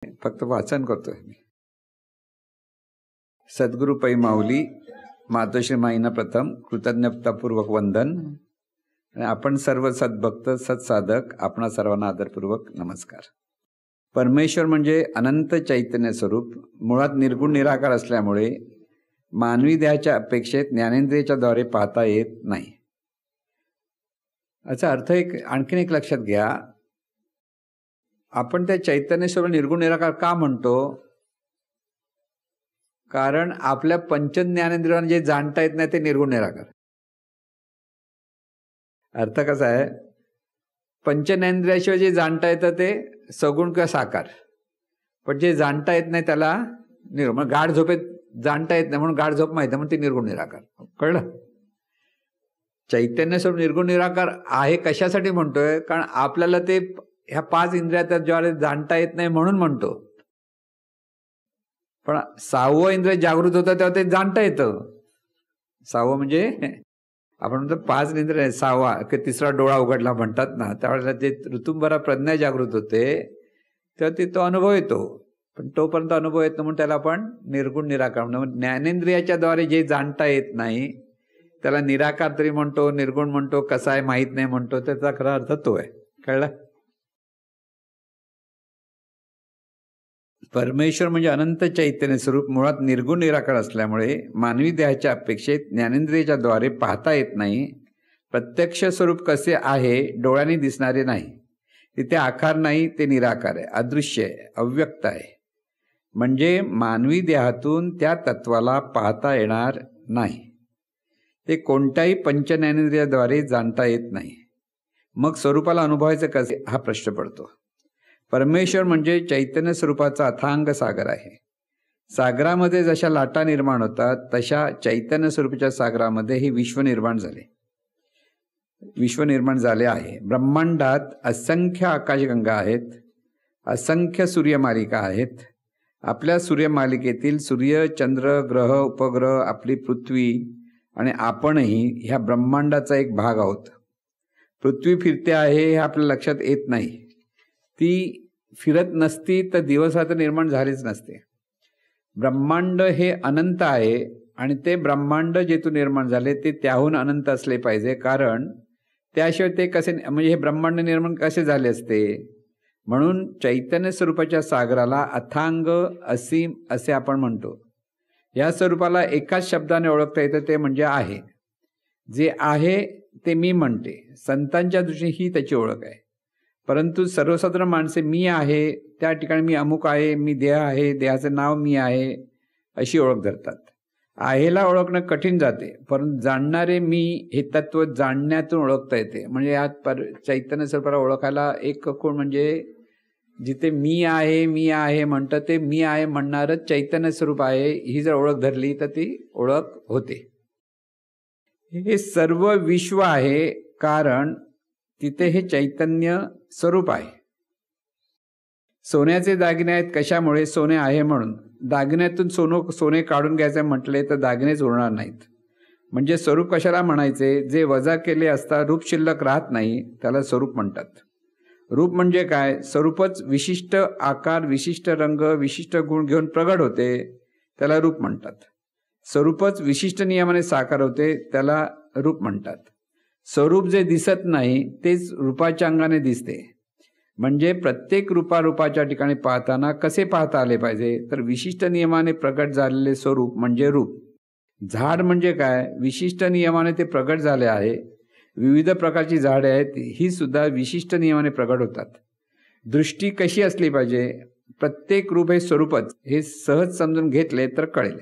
फक्त वाचन करतोय मी. सद्गुरु पै माऊली मातोश्री माईंना प्रथम कृतज्ञतापूर्वक वंदन. आणि आपण सर्व सद्भक्त सत्साधक आपणा सर्वांना आदरपूर्वक नमस्कार. परमेश्वर म्हणजे अनंत चैतन्य स्वरूप, मुळात निर्गुण निराकार असल्यामुळे मानवी देहाच्या अपेक्षेत ज्ञानेंद्रियाच्या द्वारे पाहता येत नाही. याचा अर्थ आणखीन एक लक्षात घ्या. आपण त्या चैतन्य स्वरूप निर्गुण निराकार का म्हणतो? कारण आपल्या पंचज्ञानेंद्रियांना जे जाणता येत नाही ते निर्गुण निराकार. अर्थ कसा आहे? पंचज्ञानेंद्रियाशिवाय जे जाणता येतं ते सगुण किंवा साकार, पण जे जाणता येत नाही त्याला निर्गुण. गाढ झोपेत जाणता येत नाही म्हणून गाढ झोप माहिती म्हणून ते निर्गुण निराकार. कळलं? चैतन्य स्वरूप निर्गुण निराकार आहे कशासाठी म्हणतोय? कारण आपल्याला ते ह्या पाच इंद्रियात ज्यावेळेस जाणता येत नाही म्हणून म्हणतो. पण सहावं इंद्रिय जागृत होतं तेव्हा ते जाणता येतं. सहावं म्हणजे आपण म्हणतो पाच इंद्रिय, सहावा तिसरा डोळा उघडला म्हणतात ना, त्यावेळेला ते ऋतुंभरा प्रज्ञा जागृत होते तेव्हा ते तो अनुभव येतो. पण तोपर्यंत अनुभव येत नाही म्हणून त्याला आपण निर्गुण निराकार म्हणतो. ज्ञानेंद्रियाच्या द्वारे जे जाणता येत नाही त्याला निराकार तरी म्हणतो, निर्गुण म्हणतो, कसा आहे माहीत नाही म्हणतो. त्याचा खरा अर्थ तो आहे. कळलं? परमेश्वर म्हणजे अनंत चैतन्य स्वरूप, मुळात निर्गुण निराकार असल्यामुळे मानवी देहाच्या अपेक्षेत ज्ञानेंद्रियाच्या द्वारे पाहता येत नाही. प्रत्यक्ष स्वरूप कसे आहे डोळ्यांनी दिसणारे नाही. तिथे आकार नाही, ते निराकार आहे, अदृश्य आहे, अव्यक्त आहे. म्हणजे मानवी देहातून त्या तत्वाला पाहता येणार नाही. ते कोणत्याही पंचज्ञानेंद्रियाद्वारे जाणता येत नाही. मग स्वरूपाला अनुभवायचं कसे हा प्रश्न पडतो. परमेश्वर म्हणजे चैतन्य स्वरूपाचा अथांग सागर आहे. सागरामध्ये जशा लाटा निर्माण होतात तशा चैतन्य स्वरूपाच्या सागरामध्ये हे विश्व निर्माण झाले आहे. ब्रह्मांडात असंख्य आकाशगंगा आहेत, असंख्य सूर्यमालिका आहेत. आपल्या सूर्यमालिकेतील सूर्य, चंद्र, ग्रह, उपग्रह, आपली पृथ्वी आणि आपणही ह्या ब्रह्मांडाचा एक भाग आहोत. पृथ्वी फिरते आहे हे आपल्या लक्षात येत नाही. ती फिरत नसती तर दिवस रात्र निर्माण झालेच नसते. ब्रह्मांड हे अनंत आहे आणि ते ब्रह्मांड जेथून निर्माण झाले ते त्याहून अनंत असले पाहिजे. कारण त्याशिवाय ते कसे, म्हणजे हे ब्रह्मांड निर्माण कसे झाले असते? म्हणून चैतन्य स्वरूपाच्या सागराला अथांग, असीम असे आपण म्हणतो. या स्वरूपाला एकाच शब्दाने ओळखता येतं, ते म्हणजे आहे. जे आहे ते मी म्हणते. संतांच्या दृष्टीने ही त्याची ओळख आहे. परंतु सर्वसाधारण माणसे मी आहे त्या ठिकाणी मी अमुक आहे, मी देह आहे, देहाचं नाव मी आहे अशी ओळख धरतात. आहेला ओळखणं कठीण जाते, परंतु जाणणारे मी हे तत्व जाणण्यातून ओळखता येते. म्हणजे यात चैतन्य स्वरूपाला ओळखायला एक कोण म्हणजे जिथे मी आहे म्हणतं ते मी आहे म्हणणारच चैतन्य स्वरूप आहे. ही जर ओळख धरली तर ती ओळख होते. हे सर्व विश्व आहे कारण तिथे हे चैतन्य स्वरूप आहे. सोन्याचे दागिने आहेत कशामुळे? सोने आहे म्हणून. दागिन्यातून सोने काढून घ्यायचे म्हटले तर दागिनेच उरणार नाहीत. म्हणजे स्वरूप कशाला म्हणायचे? जे वजा केले असता रूप शिल्लक राहत नाही त्याला स्वरूप म्हणतात. रूप म्हणजे काय? स्वरूपच विशिष्ट आकार, विशिष्ट रंग, विशिष्ट गुण घेऊन प्रगट होते त्याला रूप म्हणतात. स्वरूपच विशिष्ट नियमाने साकार होते त्याला रूप म्हणतात. स्वरूप जे दिसत नाही तेच रूपाच्या अंगाने दिसते. म्हणजे प्रत्येक रूपाच्या ठिकाणी पाहताना कसे पाहता आले पाहिजे? तर विशिष्ट नियमाने प्रगट झालेले स्वरूप म्हणजे रूप. झाड म्हणजे काय? विशिष्ट नियमाने ते प्रगट झाले आहे. विविध प्रकारची झाडे आहेत, ही सुद्धा विशिष्ट नियमाने प्रगट होतात. दृष्टी कशी असली पाहिजे? प्रत्येक रूप हे स्वरूपच, हे सहज समजून घेतले तर कळेल.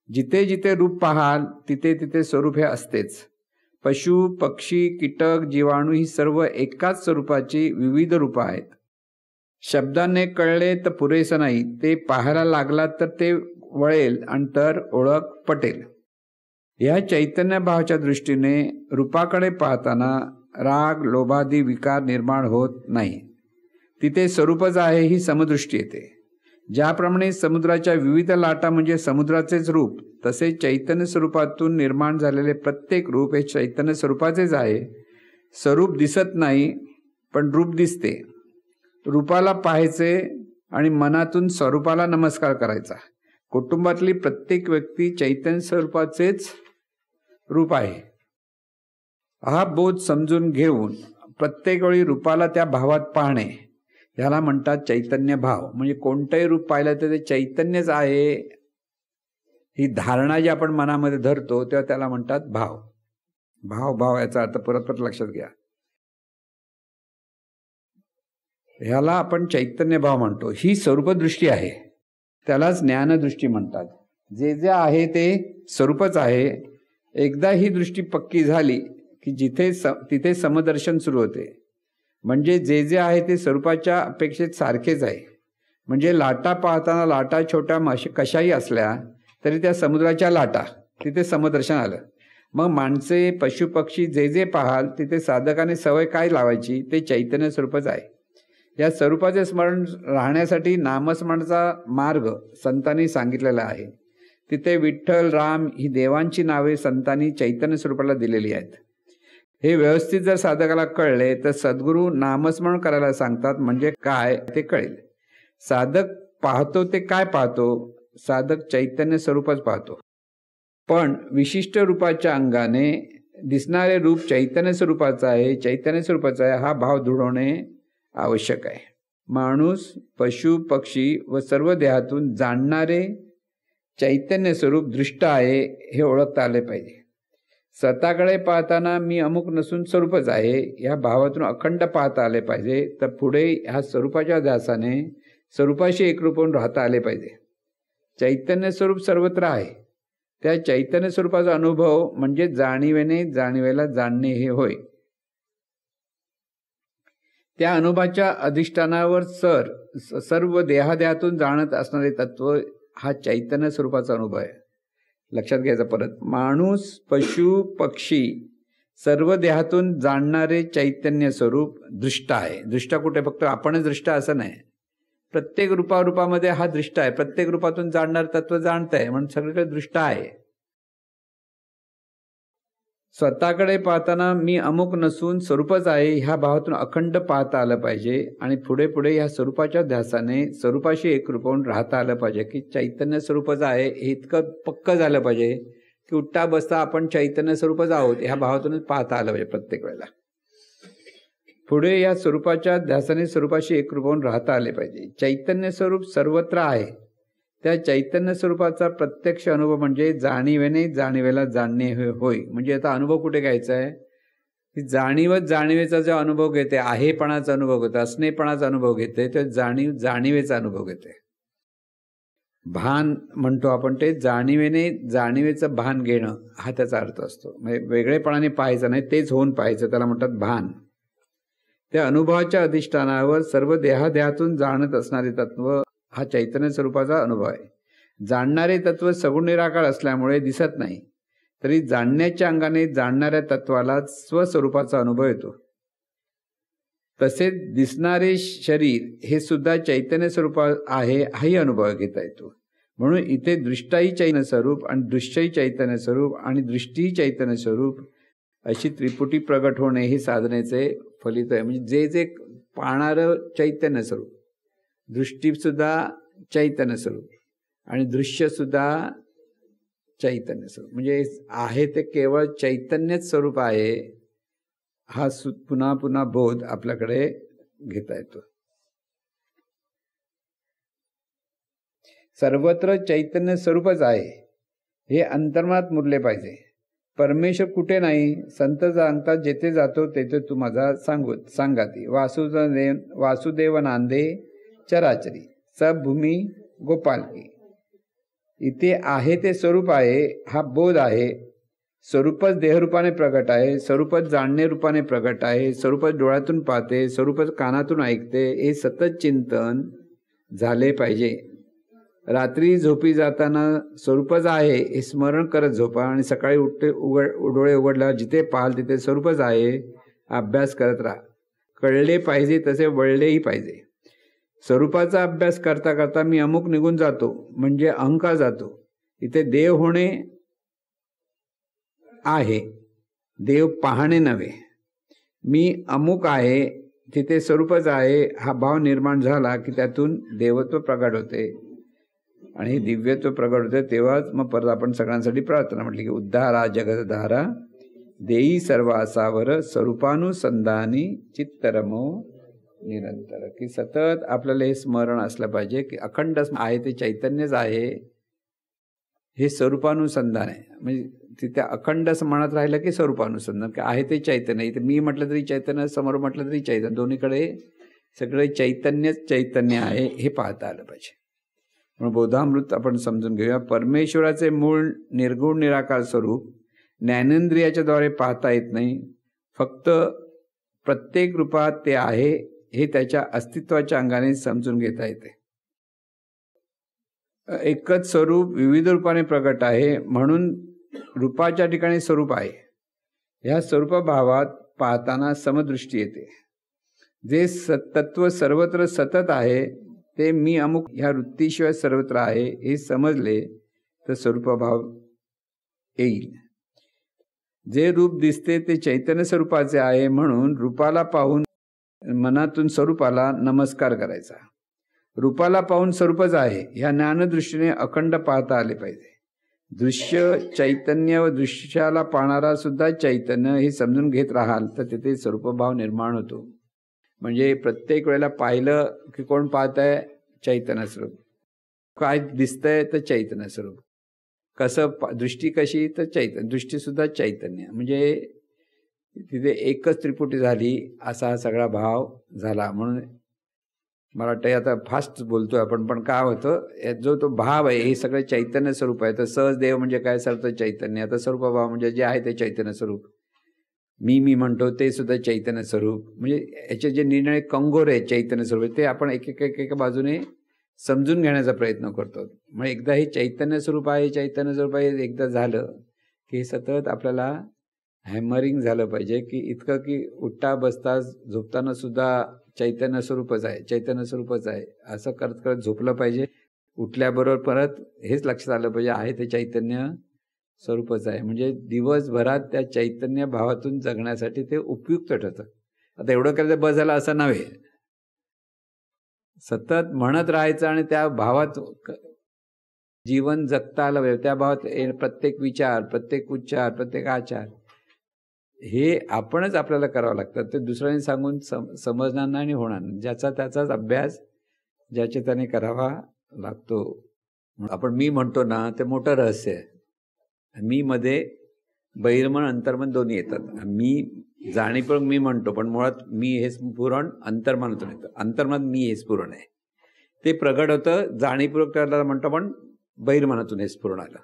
जिथे जिथे रूप पाहाल तिथे तिथे स्वरूप हे असतेच. पशु, पक्षी, कीटक, जीवाणू ही सर्व एकाच स्वरूपाची विविध रूपं आहेत. शब्दाने कळले तर पुरेसं नाही, ते पाहायला लागला तर ते वळेल आणि तर ओळख पटेल. या चैतन्य भावाच्या दृष्टीने रूपाकडे पाहताना राग, लोभादी विकार निर्माण होत नाही. तिथे स्वरूपच आहे ही समदृष्टी येते. ज्याप्रमाणे समुद्राच्या विविध लाटा म्हणजे समुद्राचेच रूप, तसे चैतन्य स्वरूपातून निर्माण झालेले प्रत्येक रूप हे चैतन्य स्वरूपाचेच आहे. स्वरूप दिसत नाही पण रूप दिसते. रूपाला पाहायचे आणि मनातून स्वरूपाला नमस्कार करायचा. कुटुंबातली प्रत्येक व्यक्ती चैतन्य स्वरूपाचेच रूप आहे हा बोध समजून घेऊन प्रत्येक वेळी रूपाला त्या भावात पाहणे याला म्हणतात चैतन्य भाव. म्हणजे कोणतंही रूप पाहिलं तर ते चैतन्यच आहे ही धारणा जी आपण मनामध्ये धरतो तेव्हा त्याला म्हणतात भाव. भाव भाव याचा अर्थ परत परत लक्षात घ्या. ह्याला आपण चैतन्य भाव म्हणतो. ही स्वरूपदृष्टी आहे, त्यालाच ज्ञानदृष्टी म्हणतात. जे जे आहे ते स्वरूपच आहे. एकदा ही दृष्टी पक्की झाली की तिथे समदर्शन सुरू होते. म्हणजे जे जे आहे ते स्वरूपाच्या अपेक्षेत सारखेच आहे. म्हणजे लाटा पाहताना लाटा छोट्या कशाही असल्या तरी त्या समुद्राच्या लाटा, तिथे समदर्शन आलं. मग माणसे पशुपक्षी जे जे पाहाल तिथे साधकाने सवय काय लावायची, ते चैतन्य स्वरूपच आहे. या स्वरूपाचे स्मरण राहण्यासाठी नामस्मरणाचा मार्ग संतांनी सांगितलेला आहे. तिथे विठ्ठल राम ही देवांची नावे संतांनी चैतन्य स्वरूपाला दिलेली आहेत. हे व्यवस्थित जर साधकाला कळले तर सद्गुरू नामस्मरण करायला सांगतात. म्हणजे काय ते कळेल. साधक पाहतो ते काय पाहतो, साधक चैतन्य स्वरूपच पाहतो. पण विशिष्ट रूपाच्या अंगाने दिसणारे रूप चैतन्य स्वरूपाचं आहे, चैतन्य स्वरूपाचं आहे हा भाव दृढ होणे आवश्यक आहे. माणूस, पशु, पक्षी व सर्व देहातून जाणणारे चैतन्य स्वरूप दृष्ट आहे हे ओळखता आले पाहिजे. स्वतःकडे पाहताना मी अमुक नसून स्वरूपच आहे या भावातून अखंड पाहता आले पाहिजे. तर पुढे ह्या स्वरूपाच्या ध्यासाने स्वरूपाशी एकरूप होऊन राहता आले पाहिजे. चैतन्य स्वरूप सर्वत्र आहे. त्या चैतन्य स्वरूपाचा अनुभव म्हणजे जाणीवेने जाणीवेला जाणणे हे होय. त्या अनुभवाच्या अधिष्ठानावर सर्व देहादेहातून जाणत असणारे तत्व हा चैतन्य स्वरूपाचा अनुभव आहे. लक्षात घ्यायचं परत. माणूस, पशु, पक्षी सर्व देहातून जाणणारे चैतन्य स्वरूप दृष्ट आहे. दृष्ट कुठे फक्त आपणच दृष्ट असं नाही, प्रत्येक रूपामध्ये हा दृष्ट आहे. प्रत्येक रूपातून जाणणार तत्व जाणत आहे म्हणून सगळीकडे दृष्ट आहे. स्वतःकडे पाहताना मी अमुक नसून स्वरूपच आहे ह्या भावातून अखंड पाहता आलं पाहिजे. आणि पुढे पुढे ह्या स्वरूपाच्या ध्यासाने स्वरूपाशी एकरूप होऊन राहता आलं पाहिजे की चैतन्य स्वरूपच आहे हे इतकं पक्क झालं पाहिजे की उठता बसता आपण चैतन्य स्वरूपच आहोत ह्या भावातूनच पाहता आलं पाहिजे प्रत्येक वेळेला. पुढे या स्वरूपाच्या ध्यासाने स्वरूपाशी एकरूप होऊन राहता आले पाहिजे. चैतन्य स्वरूप सर्वत्र आहे. त्या चैतन्य स्वरूपाचा प्रत्यक्ष अनुभव म्हणजे जाणीवेने जाणीवेला जाणणे होय. म्हणजे आता अनुभव कुठे घ्यायचा आहे की जाणीवच जाणीवेचा जो अनुभव घेते, आहेपणाचा अनुभव घेते, असणेपणाचा अनुभव घेते, ते जाणीवेचा अनुभव घेते. भान म्हणतो आपण, ते जाणीवेने जाणीवेचं भान घेणं हा त्याचा अर्थ असतो. म्हणजे वेगळेपणाने पाहायचं नाही, तेच होऊन पाहायचं, त्याला म्हणतात भान. त्या अनुभवाच्या अधिष्ठानावर सर्व देहादेहातून जाणत असणारे तत्व हा चैतन्य स्वरूपाचा अनुभव आहे. जाणणारे तत्व सगुण निराकार असल्यामुळे दिसत नाही, तरी जाणण्याच्या अंगाने जाणणाऱ्या तत्वाला स्वस्वरूपाचा अनुभव येतो. तसेच दिसणारे शरीर हे सुद्धा चैतन्य स्वरूप आहे हाही अनुभव घेता येतो. म्हणून इथे दृष्टाही चैतन्य स्वरूप आणि दृश्यही चैतन्य स्वरूप आणि दृष्टीही चैतन्य स्वरूप अशी त्रिपुटी प्रगट होणे हे साधनेचे फलित आहे. म्हणजे जे जे पाहणारं चैतन्य स्वरूप, दृष्टी सुद्धा चैतन्य स्वरूप आणि दृश्य सुद्धा चैतन्य स्वरूप, म्हणजे आहे ते केवळ चैतन्यच स्वरूप आहे हा पुन्हा पुन्हा बोध आपल्याकडे घेता येतो. सर्वत्र चैतन्य स्वरूपच आहे हे अंतर्मनात मुरले पाहिजे. परमेश्वर कुठे नाही. संत सांगतात जेथे जातो तेथे तू माझा सांगाती. वासुदेव नांदे चराचरी सब भूमी गोपालकी. इथे आहे ते स्वरूप आहे हा बोध आहे. स्वरूपच देहरूपाने प्रगट आहे, स्वरूपच जाणणे रूपाने प्रगट आहे, स्वरूपच डोळ्यातून पाहते, स्वरूपच कानातून ऐकते. हे सतत चिंतन झाले पाहिजे. रात्री झोपी जाताना स्वरूपच आहे हे स्मरण करत झोपा आणि सकाळी डोळे उघडल्यावर जिथे पाहाल तिथे स्वरूपच आहे अभ्यास करत राहा. कळले पाहिजे तसे वळलेही पाहिजे. स्वरूपाचा अभ्यास करता करता मी अमुक निघून जातो म्हणजे अहंकार जातो. इथे देव होणे आहे, देव पाहणे नव्हे. मी अमुक आहे तिथे स्वरूपच आहे हा भाव निर्माण झाला की त्यातून देवत्व प्रगट होते आणि हे दिव्यत्व प्रगट होते. तेव्हाच मग परत आपण सगळ्यांसाठी प्रार्थना म्हटली की उद्धारा जगतधारा देई सर्व आसावर स्वरूपानुसंधानी चित्तरमो निरंतर. की सतत आपल्याला हे स्मरण असलं पाहिजे की अखंड आहे ते चैतन्यच आहे, हे स्वरूपानुसंधान आहे. म्हणजे तिथे अखंड म्हणत राहिलं की स्वरूपानुसंधान की आहे ते चैतन्य. इथे मी म्हटलं तरी चैतन्य, समोर म्हटलं तरी चैतन्य, दोन्हीकडे सगळे चैतन्यच चैतन्य आहे हे पाहता आलं पाहिजे. म्हणून बोधामृत आपण समजून घेऊया. परमेश्वराचे मूळ निर्गुण निराकार स्वरूप ज्ञानेंद्रियाच्या द्वारे पाहता येत नाही. फक्त प्रत्येक रूपात ते आहे हे त्याच्या अस्तित्वाच्या अंगाने समजून घेता येते. एकच स्वरूप विविध रूपाने प्रगट आहे म्हणून रूपाच्या ठिकाणी स्वरूप आहे. ह्या स्वरूपभावात पाहताना समदृष्टी येते. जे तत्व सर्वत्र सतत आहे ते मी अमुक ह्या वृत्तीशिवाय सर्वत्र आहे हे समजले तर स्वरूपभाव येईल. जे रूप दिसते ते चैतन्य स्वरूपाचे आहे म्हणून रूपाला पाहून मनातून स्वरूपाला नमस्कार करायचा. रूपाला पाहून स्वरूपच आहे ह्या ज्ञानदृष्टीने अखंड पाहता आले पाहिजे. दृश्य चैतन्य व दृश्याला पाहणारा सुद्धा चैतन्य हे समजून घेत राहाल तर तिथे स्वरूपभाव निर्माण होतो. म्हणजे प्रत्येक वेळेला पाहिलं की कोण पाहत आहे? चैतन्य स्वरूप. काय दिसतंय तर चैतन्य स्वरूप. कसं दृष्टी कशी तर चैतन्य, दृष्टी सुद्धा चैतन्य. म्हणजे तिथे एकच त्रिपुटी झाली असा हा सगळा भाव झाला. म्हणून मला वाटतं आता फास्ट बोलतोय आपण, पण काय होतं जो तो भाव आहे हे सगळं चैतन्य स्वरूप आहे. तर सहज देव म्हणजे काय? सर्व चैतन्य. आता स्वरूपभाव म्हणजे जे आहे ते चैतन्य स्वरूप. मी म्हणतो ते सुद्धा चैतन्य स्वरूप. म्हणजे याचे जे निर्णय कंगोर आहे चैतन्य स्वरूप ते आपण एक बाजूने समजून घेण्याचा प्रयत्न करतो. मग एकदा हे चैतन्य स्वरूप आहे, चैतन्य स्वरूप आहे एकदा झालं की सतत आपल्याला हॅमरिंग झालं पाहिजे की इतकं की उठता बसता झोपताना सुद्धा चैतन्य स्वरूपच आहे, चैतन्य स्वरूपच आहे असं करत करत झोपलं पाहिजे. उठल्याबरोबर परत हेच लक्षात आलं पाहिजे आहे ते चैतन्य स्वरूपच आहे. म्हणजे दिवसभरात त्या चैतन्य भावातून जगण्यासाठी ते उपयुक्त ठरतं. आता एवढं करायचं बस झालं असं नव्हे, सतत म्हणत राहायचं आणि त्या भावात जीवन जगता आलं पाहिजे. त्या भावात प्रत्येक विचार, प्रत्येक उच्चार, प्रत्येक आचार हे आपणच आपल्याला करावं लागतं. ते दुसऱ्यांनी सांगून समजणार नाही आणि होणार नाही. ज्याचा त्याचाच अभ्यास ज्याचे त्याने करावा लागतो. आपण मी म्हणतो ना ते मोठं रहस्य आहे. मी मध्ये बहिर्मन अंतर्मन दोन्ही येतात. मी जाणीवपूर्वक मी म्हणतो पण मुळात मी हेच पुरण अंतर्मनातून येतं. अंतर्मनात मी हेच पुरण आहे ते प्रगट होतं. जाणीवपूर्वक त्याला म्हणतो पण बहिर्मनातून हेच पुरण आलं.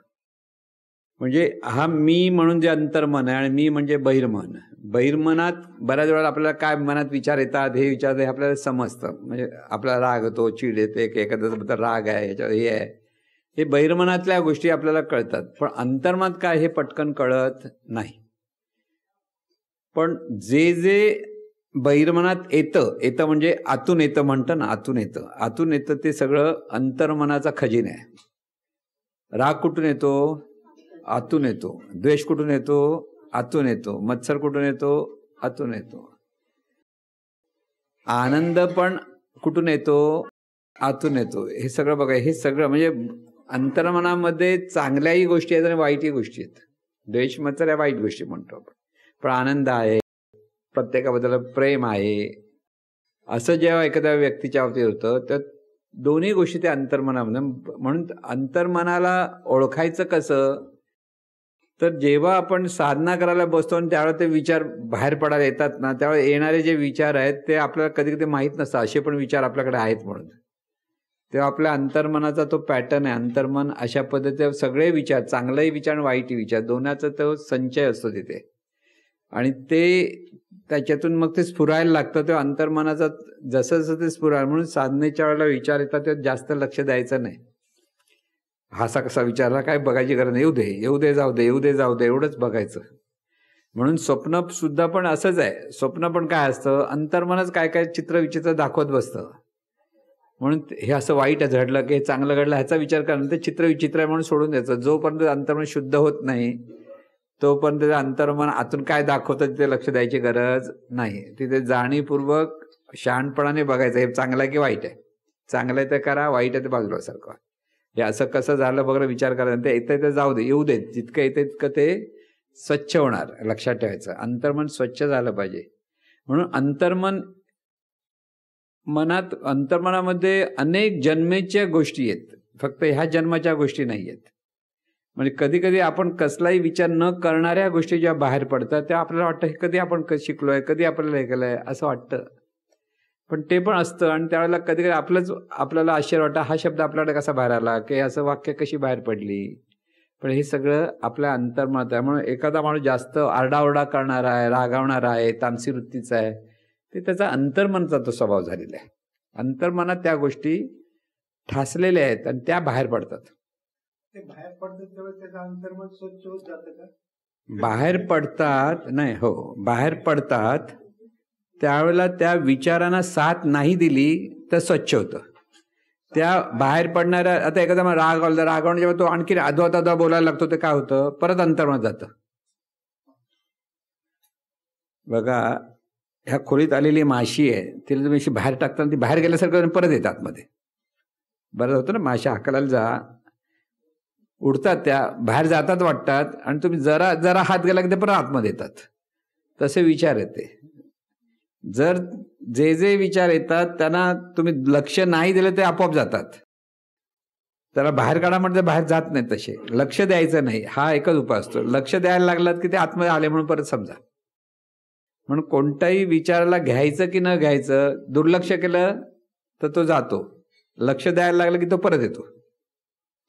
म्हणजे हा मी म्हणून जे अंतर्मन आहे आणि मी म्हणजे बहिर्मन. बहिर्मनात बऱ्याच वेळा आपल्याला काय मनात विचार येतात हे विचार हे आपल्याला समजतं. म्हणजे आपल्याला राग येतो, चीड येते, एखाद्याबद्दल राग आहे, ह्याच्यावर हे आहे, हे बहिर्मनातल्या गोष्टी आपल्याला कळतात. पण अंतर्मनात काय हे पटकन कळत नाही. पण जे जे बहिर्मनात येतं म्हणजे आतून येतं म्हणतं ना, आतून येतं ते सगळं अंतर्मनाचा खजिना आहे. राग कुठून येतो? आतून येतो. द्वेष कुठून येतो? आतून येतो. मत्सर कुठून येतो? आतून येतो. आनंद पण कुठून येतो? आतून येतो. हे सगळं बघा, हे सगळं म्हणजे अंतर्मनामध्ये चांगल्याही गोष्टी आहेत आणि वाईटही गोष्टी आहेत. द्वेष मत्सर या वाईट गोष्टी म्हणतो आपण. पण आनंद आहे, प्रत्येकाबद्दल प्रेम आहे, असं जेव्हा एखाद्या व्यक्तीच्या बाबतीत होतं तर दोन्ही गोष्टी त्या अंतर्मनामध्ये. म्हणून अंतर्मनाला ओळखायचं कसं? तर जेव्हा आपण साधना करायला बसतो आणि त्यावेळेला ते विचार बाहेर पडायला येतात ना, त्यावेळेला येणारे जे विचार आहेत ते आपल्याला कधी कधी माहीत नसतं असे पण विचार आपल्याकडे आहेत म्हणून. तेव्हा आपल्या अंतर्मनाचा तो पॅटर्न आहे. अंतर्मन अशा पद्धतीने सगळे विचार, चांगलाही विचार आणि वाईटही विचार दोन्हाचा तो संचय असतो तिथे. आणि ते त्याच्यातून मग ते स्फुरायला लागतं. तेव्हा अंतर्मनाचा जसं जसं ते स्फुरायला, म्हणून साधनेच्या वेळेला विचार येतात तेव्हा जास्त लक्ष द्यायचं नाही. हासा कसा विचारला काय बघायची गरज नाही. येऊ दे जाऊ दे एवढंच बघायचं. म्हणून स्वप्न सुद्धा पण असंच आहे. स्वप्न पण काय असतं? अंतर्मनच काय काय चित्र विचित्र दाखवत बसतं. म्हणून हे असं वाईट घडलं की हे चांगलं घडलं ह्याचा विचार करणं ते चित्र विचित्र आहे म्हणून सोडून द्यायचं. जोपर्यंत अंतर्मन शुद्ध होत नाही तोपर्यंत अंतर्मन आतून काय दाखवतं तिथे लक्ष द्यायची गरज नाही. तिथे जाणीवपूर्वक शहाणपणाने बघायचं, हे चांगलं आहे की वाईट आहे, चांगलं आहे तर करा, वाईट आहे तर बाजूला सारखं. हे असं कसं झालं बघा विचार करायचा. ते येतं ते जाऊ दे, येऊ देत, जितकं येते तितकं ते स्वच्छ होणार. लक्षात ठेवायचं, अंतर्मन स्वच्छ झालं पाहिजे. म्हणून अंतर्मनामध्ये अनेक जन्मेच्या गोष्टी आहेत, फक्त ह्या जन्माच्या गोष्टी नाही आहेत. म्हणजे कधी कधी आपण कसलाही विचार न करणाऱ्या गोष्टी जेव्हा बाहेर पडतात तेव्हा आपल्याला वाटतं हे कधी आपण शिकलोय, कधी आपल्याला हे केलंय असं वाटतं. पण ते पण असतं. आणि त्यावेळेला कधी कधी आपल्याला आश्चर्य वाटतं, हा शब्द आपल्याकडे कसा बाहेर आला, की असं वाक्य कशी बाहेर पडली. पण हे सगळं आपल्या अंतर्मनात आहे. म्हणून एखादा माणूस जास्त आरडाओरडा करणारा आहे, रागावणारा आहे, तामसी वृत्तीचा आहे, ते त्याचा अंतर्मनाचा तो स्वभाव झालेला आहे. अंतर्मनात त्या गोष्टी ठासलेल्या आहेत आणि त्या बाहेर पडतात. ते बाहेर पडतात तेव्हा त्याचं अंतर्मन स्वच्छ होत जातं का? बाहेर पडतात नाही, हो बाहेर पडतात. त्यावेळेला त्या विचारांना साथ नाही दिली तर स्वच्छ होतं. त्या बाहेर पडणाऱ्या, आता एखादा रागवणं जेव्हा तो आणखी अधवा बोलायला लागतो ते काय होतं, परत अंतर्मनात जातं. बघा, ह्या खोलीत आलेली माशी आहे, तिला तुम्ही अशी बाहेर टाकताना ती बाहेर गेल्यासारखं परत येतात आतमध्ये. बरं होतं ना, माशा हाकलायला जा, उडतात, त्या बाहेर जातात वाटतात, आणि तुम्ही जरा जरा हात गेला की ते परत आतमध्ये येतात. तसे विचार येते. जर जे विचार येतात त्यांना तुम्ही लक्ष नाही दिलं ते आपोआप जातात. त्याला बाहेर काढा म्हणजे बाहेर जात नाही. तसे लक्ष द्यायचं नाही, हा एकच उपाय असतो. लक्ष द्यायला लागलात की ते आतमध्ये आले म्हणून परत समजा. म्हणून कोणत्याही विचाराला घ्यायचं की न घ्यायचं, दुर्लक्ष केलं तर तो जातो, लक्ष द्यायला लागलं की तो परत येतो.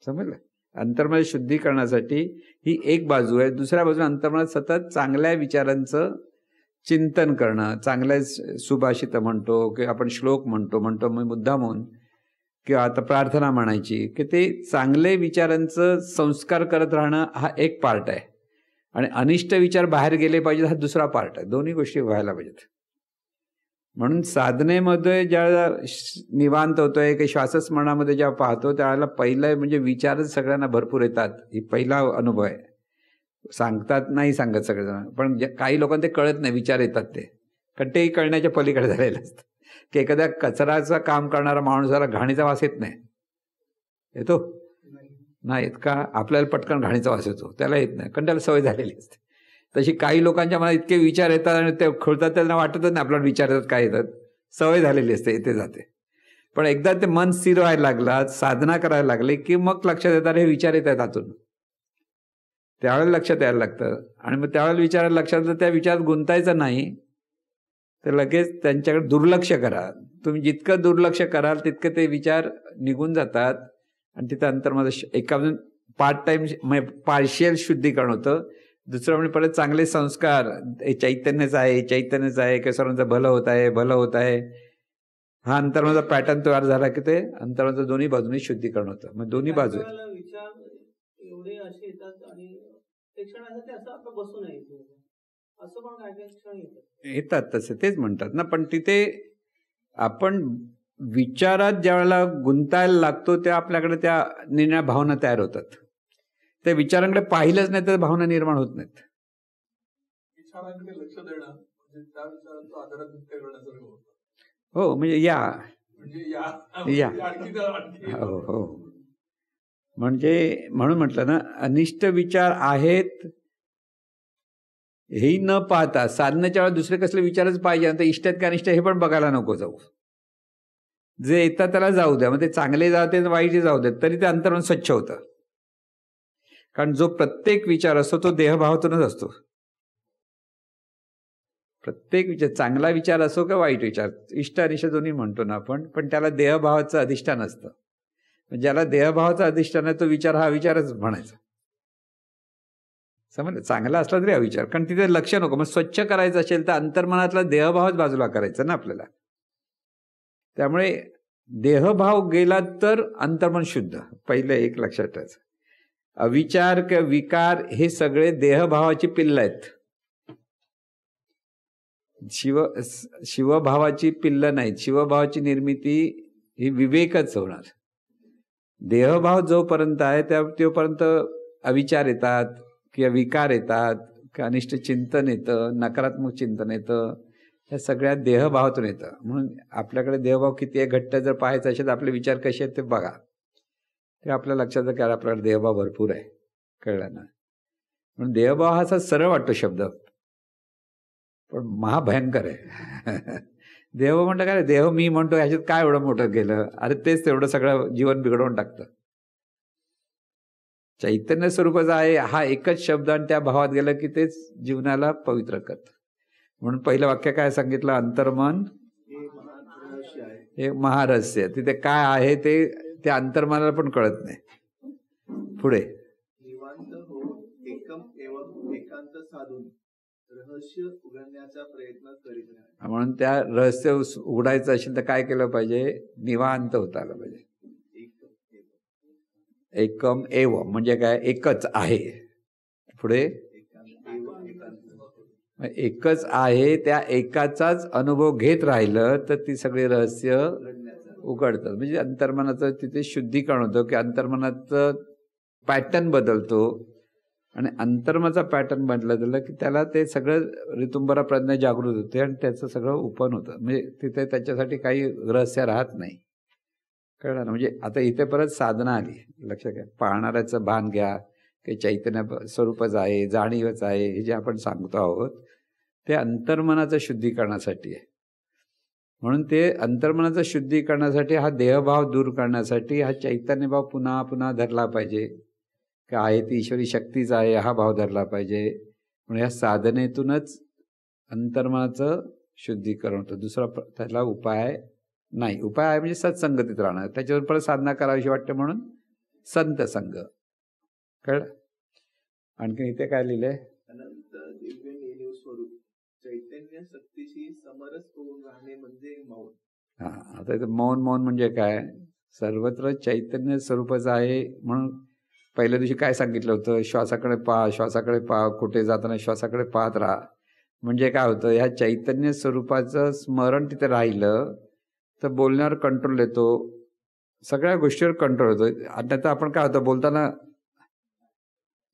समजलं? अंतर्मन शुद्धीकरणासाठी ही एक बाजू आहे. दुसऱ्या बाजूला अंतर्मनात सतत चांगल्या विचारांचं चिंतन करणं, चांगल्या सुभाषित म्हणतो की आपण श्लोक म्हणतो मी मुद्दाम म्हणून, किंवा आता प्रार्थना म्हणायची, की ते चांगले विचारांचं संस्कार करत राहणं हा एक पार्ट आहे. आणि अनिष्ट विचार बाहेर गेले पाहिजेत हा दुसरा पार्ट आहे. दोन्ही गोष्टी व्हायला पाहिजेत. म्हणून साधनेमध्ये ज्या निवांत होतोय की श्वासस्मरणामध्ये जेव्हा पाहतो त्यावेळेला पहिलं म्हणजे विचारच सगळ्यांना भरपूर येतात. ही पहिला अनुभव आहे. सांगतात नाही सांगत सगळेजण, पण काही लोकांना ते कळत नाही विचार येतात ते, कारण तेही कळण्याच्या पलीकडे झालेलं असतं. की एखाद्या कचराचं काम करणारा माणूसाला घाणीचा वास येत नाही, येतो नाही येत का? आपल्याला पटकन घाणीचा वास येतो, त्याला येत नाही कारण त्याला सवय झालेली असते. तशी काही लोकांच्या मनात इतके विचार येतात आणि ते खोलतात, त्यांना वाटतच नाही आपल्याला विचार येतात काय येतात, सवय झालेली असते, येते जाते. पण एकदा ते मन स्थिर व्हायला लागला, साधना करायला लागले की मग लक्षात येतात हे विचार येत आहेत आतून. त्यावेळेला लक्षात यायला लागतं. आणि मग त्यावेळेला विचारायला लक्षात येतं, त्या विचारात गुंतायचं नाही, तर लगेच त्यांच्याकडे दुर्लक्ष करा. तुम्ही जितकं दुर्लक्ष कराल तितकं ते विचार निघून जातात आणि तिथं अंतर्मनात एका पार्शियल शुद्धीकरण होतं. दुसरं म्हणजे परत चांगले संस्कार, चैतन्यच आहे की सर्वांचं भलं होत आहे, हा अंतर्मनाचा पॅटर्न तयार झाला की ते अंतर्मनाचं दोन्ही बाजूने शुद्धीकरण होतं. मग दोन्ही बाजू विचार एवढे असे येतात आणि ते क्षणासाठी असं आपण बसू नये, असं पण काय काय क्षण येतात तसे, तेच म्हणतात ना. पण तिथे आपण विचारात ज्या वेळेला गुंतायला लागतो त्या आपल्याकडे त्या निर्णय भावना तयार होतात. त्या विचारांकडे पाहिलंच नाही तर भावना निर्माण होत नाहीत. विचारांकडे लक्ष देणं म्हणजे त्या विचारांचं आदरातिथ्य करण्यासारखं होतं. हो, म्हणजे हो म्हणजे म्हणून म्हटलं ना, अनिष्ट विचार आहेत हेही न पाहता साधनेच्या वेळेला दुसरे कसले विचारच पाहिजे, आता इष्ट आहेत का अनिष्ट हे पण बघायला नको जाऊ. जे येतात त्याला जाऊ द्या, मग ते चांगले जाऊ दे वाईट जाऊ देत, तरी ते अंतर्मन स्वच्छ होतं. कारण जो प्रत्येक विचार असतो तो देहभावातूनच असतो. प्रत्येक विचार, चांगला विचार असो का वाईट विचार, इष्ट अनिष्ट दोन्ही म्हणतो ना आपण, पण त्याला देहभावाचं अधिष्ठान असतं. ज्याला देहभावाचं अधिष्ठान आहे तो विचार हा विचारच म्हणायचा. समजलं? चांगला असला तरी हा विचार, कारण तिथे लक्ष नको. मग स्वच्छ करायचं असेल तर अंतर्मनातला देहभावच बाजूला करायचा ना आपल्याला. त्यामुळे देहभाव गेला तर अंतर्मन शुद्ध. पहिलं एक लक्षात ठेवायचं, अविचार किंवा विकार हे सगळे देहभावाची पिल्ल आहेत. शिवभावाची पिल्ल नाहीत. शिवभावाची निर्मिती ही विवेकच होणार. देहभाव जोपर्यंत आहे तोपर्यंत अविचार येतात किंवा विकार येतात किंवा अनिष्ट चिंतन येतं, नकारात्मक चिंतन येतं, ह्या सगळ्या देहभावातून येतं. म्हणून आपल्याकडे देहभाव किती आहे घट्ट जर पाहायचं असेल तर आपले विचार कसे आहेत ते बघा, ते आपल्या लक्षात येतं की आपल्याकडे देहभाव भरपूर आहे. कळलं ना? म्हणून देहभाव हा असा सरळ वाटतो शब्द, पण महाभयंकर आहे. देह म्हणतं काय, देह मी म्हणतो ह्याच्यात काय एवढं मोठं गेलं, अरे तेच तेवढं सगळं जीवन बिघडवून टाकतं. चैतन्य स्वरूपाचा आहे हा एकच शब्द आणि त्या भावात गेलं की तेच जीवनाला पवित्र करतं. म्हणून पहिलं वाक्य काय सांगितलं, अंतर्मन हे महारहस्य. तिथे काय आहे ते त्या अंतर्मनाला पण कळत नाही. पुढे निवांत हो एकम एवं एकांत साधून रहस्य उघडण्याचा प्रयत्न करीत राहा. म्हणून त्या रहस्य उघडायचं असेल तर काय केलं पाहिजे, निवांत होता आलं पाहिजे. एकम एव म्हणजे काय, एकच आहे. पुढे एकच आहे, त्या एकाचाच अनुभव घेत राहिलं तर ती सगळी रहस्य उघडतात. म्हणजे अंतर्मनाचं तिथे शुद्धीकरण होतं की अंतर्मनाचं पॅटर्न बदलतो आणि अंतर्मनाचा पॅटर्न बदलला की त्याला ते सगळं ऋतुंबरा प्रज्ञा जागृत होते आणि त्याचं सगळं ओपन होतं. म्हणजे तिथे त्याच्यासाठी काही रहस्य राहत नाही. कळलं ना? म्हणजे आता इथे परत साधना आली. लक्षात घ्या, पाहणाऱ्याचं भान घ्या की चैतन्य स्वरूपच आहे, जाणीवच आहे, हे जे आपण सांगतो आहोत ते अंतर्मनाचं शुद्धीकरणासाठी आहे. म्हणून ते अंतर्मनाचं शुद्धीकरणासाठी हा देहभाव दूर करण्यासाठी हा चैतन्यभाव पुन्हा पुन्हा धरला पाहिजे. का आहे ती ईश्वरी शक्तीच आहे हा भाव धरला पाहिजे. म्हणून ह्या साधनेतूनच अंतर्मनाचं शुद्धीकरण होतं. दुसरा त्याला उपाय नाही. उपाय आहे म्हणजे सत्संगतीत राहणं, त्याच्यावर परत साधना करावीशी वाटते म्हणून संत संग. कळलं? आणखी इथे काय लिहिलंय, अनंत दिव्य नेणीव स्वरूप चैतन्य शक्तीशी समरस होऊन राहणे म्हणजे मौन. हा, आता इथं मौन मौन म्हणजे काय, सर्वत्र चैतन्य स्वरूपाचं आहे. म्हणून पहिल्या दिवशी काय सांगितलं होतं, श्वासाकडे पहा, श्वासाकडे पहा, कुठे जाताना श्वासाकडे पाहत राहा. म्हणजे काय होतं, ह्या चैतन्य स्वरूपाचं स्मरण तिथे राहिलं तर बोलण्यावर कंट्रोल येतो, सगळ्या गोष्टीवर कंट्रोल होतो. आता तर आपण काय होतं, बोलताना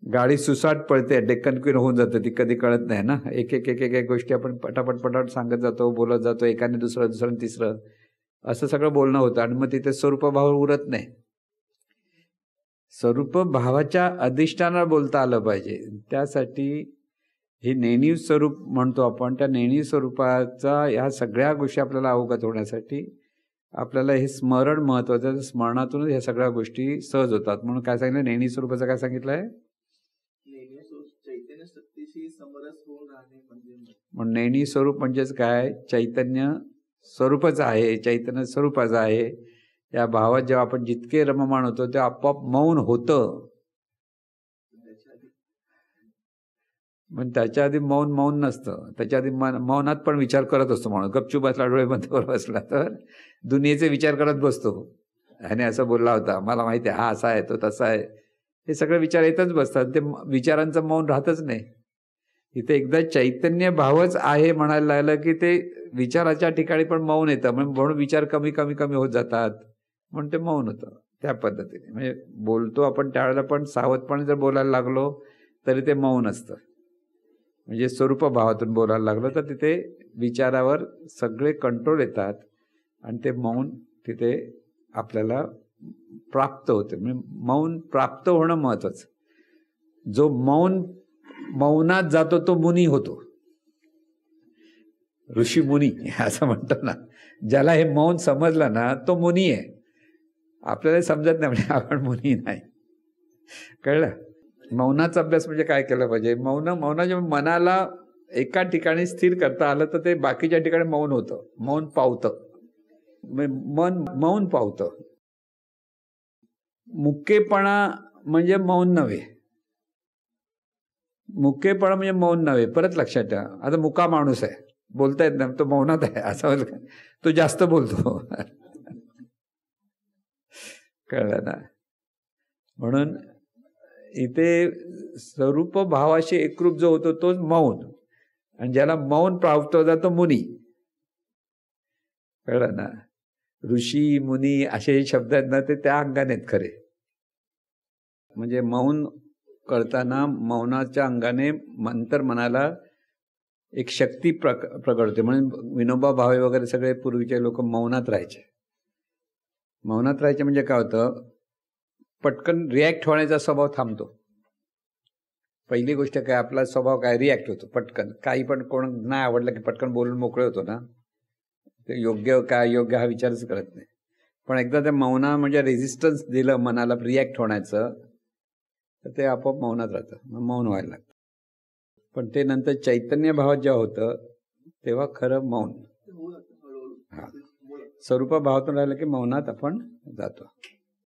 गाडी सुसाट पळते, डेक्कन क्वीन होऊन जातं, ती कधी कळत नाही ना. एक एक एक एक गोष्टी आपण पटापट पटापट सांगत जातो, बोलत जातो, एकाने दुसरं दुसरं तिसरं असं सगळं बोलणं होतं आणि मग तिथे स्वरूपभाव उरत नाही. स्वरूप भावाच्या अधिष्ठानावर बोलता आलं पाहिजे. त्यासाठी हे नेणीव स्वरूप म्हणतो आपण, त्या नेणीव स्वरूपाचा ह्या सगळ्या गोष्टी आपल्याला अवगत होण्यासाठी आपल्याला हे स्मरण महत्वाचं आहे. स्मरणातूनच ह्या सगळ्या गोष्टी सहज होतात. म्हणून काय सांगितलं, नेणीव स्वरूपाचं काय सांगितलंय, चैतन्य शक्तीशी समरस होऊन राहणे म्हणजे मौन. म्हणून नेणीव स्वरूप म्हणजेच काय, चैतन्य स्वरूपच आहे, चैतन्य स्वरूपाचं आहे. या भावात जेव्हा आपण जितके रममाण होतो तेव्हा आपोआप मौन होतं. पण त्याच्या आधी मौन नसतं. त्याच्या आधी मौनात पण विचार करत असतो माणूस. गपचूप बसला, डोळे बंद करून बसला तर दुनियेचे विचार करत बसतो. ह्याने असं बोलला होता, मला माहिती आहे, हा असा आहे, तो तसा आहे, हे सगळे विचार येतच बसतात. ते विचारांचं मौन राहतच नाही. इथे एकदा चैतन्य भावच आहे म्हणायला लागलं की ते विचाराच्या ठिकाणी पण मौन येतं. म्हणून विचार कमी कमी कमी होत जातात, म्हणून ते मौन होतं. त्या पद्धतीने म्हणजे बोलतो आपण त्यावेळेला पण सावधपणे जर बोलायला लागलो तरी ते मौन असतं. म्हणजे स्वरूप भावातून बोलायला लागलं तर तिथे विचारावर सगळे कंट्रोल येतात आणि ते मौन तिथे आपल्याला प्राप्त होते. म्हणजे मौन प्राप्त होणं महत्वाचं. जो मौनात जातो तो मुनी होतो, ऋषी मुनी असं म्हणतो ना. ज्याला हे मौन समजलं ना तो मुनी आहे. आपल्याला समजत नाही म्हणजे आपण मुनी नाही. कळलं? मौनाचा अभ्यास म्हणजे काय केलं पाहिजे, मौनाच्या मनाला एका ठिकाणी स्थिर करता आलं तर ते बाकीच्या ठिकाणी मौन होतं, मौन पावतं, मन मौन पावतं. मुक्केपणा म्हणजे मौन नव्हे, मुक्केपणा म्हणजे मौन नव्हे. परत लक्षात ठेवा, आता मुका माणूस आहे, बोलता येत नाही, तो मौनात आहे असं, तो जास्त बोलतो. कळलं ना? म्हणून इथे स्वरूप भावाशी एकरूप जो होतो तोच मौन, आणि ज्याला मौन प्राप्त होता तो मुनी. कळलं ना? ऋषी मुनी असे शब्द आहेत ना ते त्या अंगाने आहेत खरे. म्हणजे मौन करताना मौनाच्या अंगाने मंतर मनाला एक शक्ती प्रगट होते. म्हणून विनोबा भावे वगैरे सगळे पूर्वीचे लोक मौनात राहायचे. मौनात राहायचे म्हणजे काय होतं, पटकन रिॲक्ट होण्याचा स्वभाव थांबतो. पहिली गोष्ट काय, आपला स्वभाव काय, रिॲक्ट होतो पटकन. काही पण कोण नाही आवडलं की पटकन बोलून मोकळे होतो ना, ते योग्य काय योग्य हा विचारच करत नाही. पण एकदा त्या मौना म्हणजे रेझिस्टन्स दिलं मनाला रिॲक्ट होण्याचं, तर ते आपोआप मौनात राहतं, मग मौन व्हायला लागतं. पण ते नंतर चैतन्य भावात जेव्हा होतं तेव्हा खरं मौन. ते होऊ लागतं हळूहळू. हा. ते मुळं. स्वरूप भावातून राहिलं की मौनात आपण जातो.